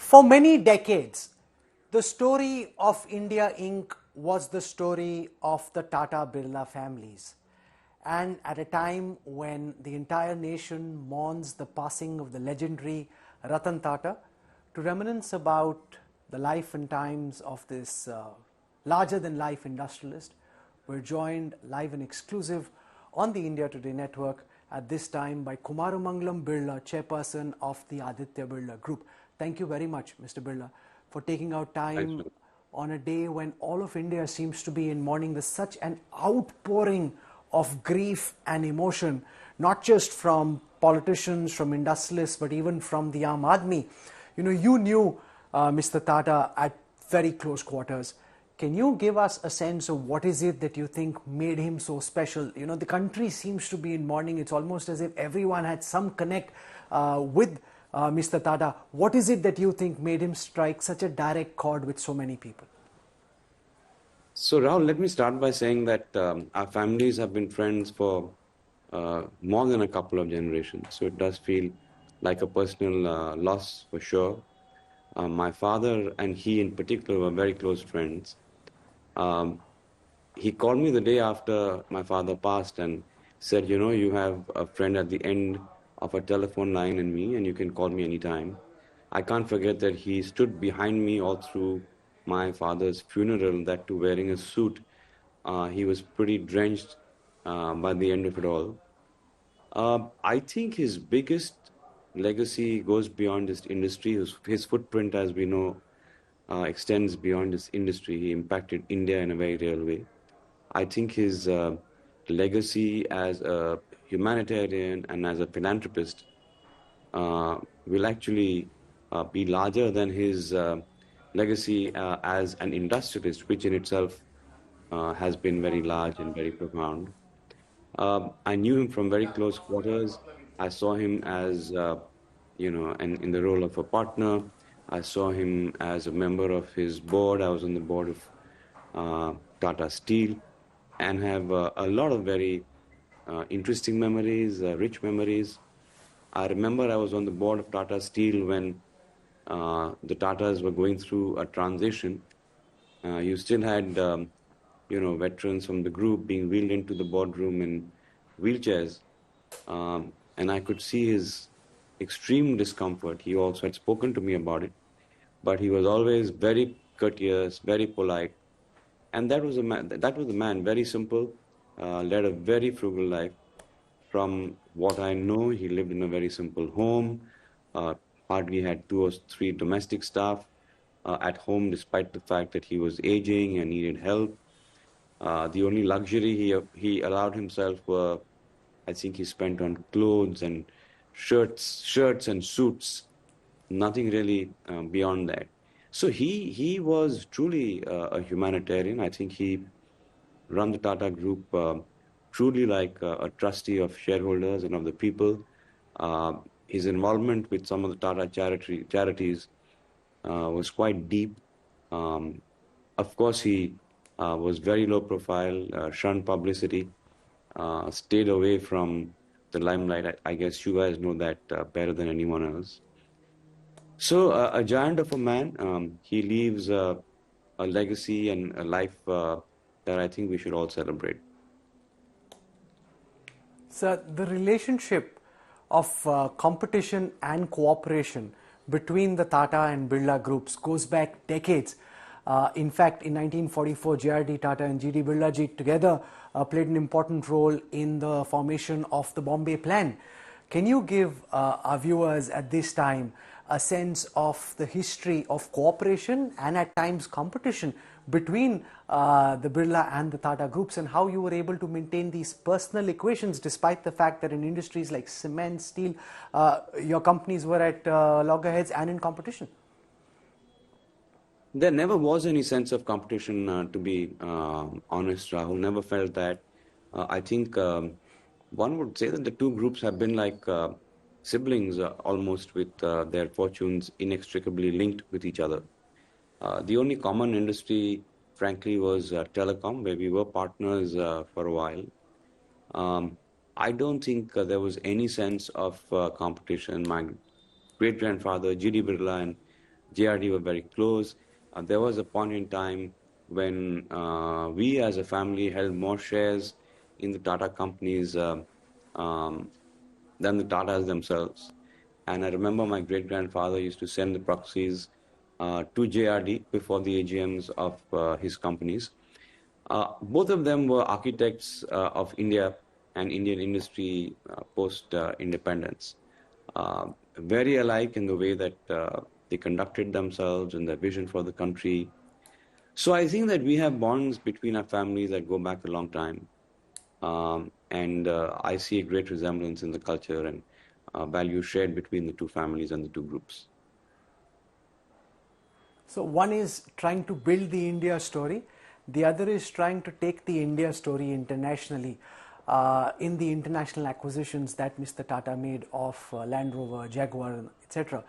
For many decades, the story of India Inc. was the story of the Tata Birla families. And at a time when the entire nation mourns the passing of the legendary Ratan Tata, to reminisce about the life and times of this larger-than-life industrialist, we're joined live and exclusive on the India Today network at this time by Kumar Mangalam Birla, Chairperson of the Aditya Birla Group. Thank you very much, Mr. Birla, for taking out time on a day when all of India seems to be in mourning. There's such an outpouring of grief and emotion, not just from politicians, from industrialists, but even from the Aam Aadmi. You knew Mr. Tata at very close quarters. Can you give us a sense of what is it that you think made him so special? The country seems to be in mourning. It's almost as if everyone had some connect with Mr. Tata. What is it that you think made him strike such a direct chord with so many people? So Rahul, let me start by saying that our families have been friends for more than a couple of generations. So it does feel like a personal loss for sure. My father and he in particular were very close friends. He called me the day after my father passed and said, you have a friend at the end of a telephone line in me and you can call me anytime. I can't forget that he stood behind me all through my father's funeral, that too wearing a suit. He was pretty drenched by the end of it all. I think his biggest legacy goes beyond this industry. His footprint, as we know, extends beyond this industry. He impacted India in a very real way. I think his legacy as a humanitarian and as a philanthropist will actually be larger than his legacy as an industrialist, which in itself has been very large and very profound. I knew him from very close quarters. I saw him as, in the role of a partner. I saw him as a member of his board. I was on the board of Tata Steel and have a lot of very interesting memories, rich memories. I remember I was on the board of Tata Steel when the Tatas were going through a transition. You still had, veterans from the group being wheeled into the boardroom in wheelchairs. And I could see his extreme discomfort. He also had spoken to me about it. But he was always very courteous, very polite. And that was a man, very simple, led a very frugal life. From what I know, he lived in a very simple home, hardly had 2 or 3 domestic staff at home, despite the fact that he was aging and needed help. The only luxury he allowed himself were, I think he spent on clothes and shirts and suits, nothing really beyond that. So he was truly a humanitarian. I think he run the Tata Group truly like a trustee of shareholders and of the people. His involvement with some of the Tata charities was quite deep. Of course, he was very low profile, shunned publicity, stayed away from the limelight. I guess you guys know that better than anyone else. So a giant of a man, he leaves a legacy and a life that I think we should all celebrate. So the relationship of competition and cooperation between the Tata and Birla groups goes back decades. In fact, in 1944, J.R.D. Tata and G.D. Birla ji together played an important role in the formation of the Bombay Plan. Can you give our viewers at this time a sense of the history of cooperation and at times competition between the Birla and the Tata groups, and how you were able to maintain these personal equations despite the fact that in industries like cement, steel, your companies were at loggerheads and in competition? There never was any sense of competition, to be honest, Rahul. Never felt that. I think one would say that the two groups have been like siblings almost, with their fortunes inextricably linked with each other. The only common industry, frankly, was telecom, where we were partners for a while. I don't think there was any sense of competition. My great-grandfather, G.D. Birla, and JRD were very close. There was a point in time when we as a family held more shares in the Tata companies um, than the Tatas themselves. And I remember my great grandfather used to send the proxies to JRD before the AGMs of his companies. Both of them were architects of India and Indian industry post independence. Very alike in the way that they conducted themselves and their vision for the country. So I think that we have bonds between our families that go back a long time. And I see a great resemblance in the culture and values shared between the two families and the two groups. So one is trying to build the India story, the other is trying to take the India story internationally in the international acquisitions that Mr. Tata made of Land Rover, Jaguar, etc.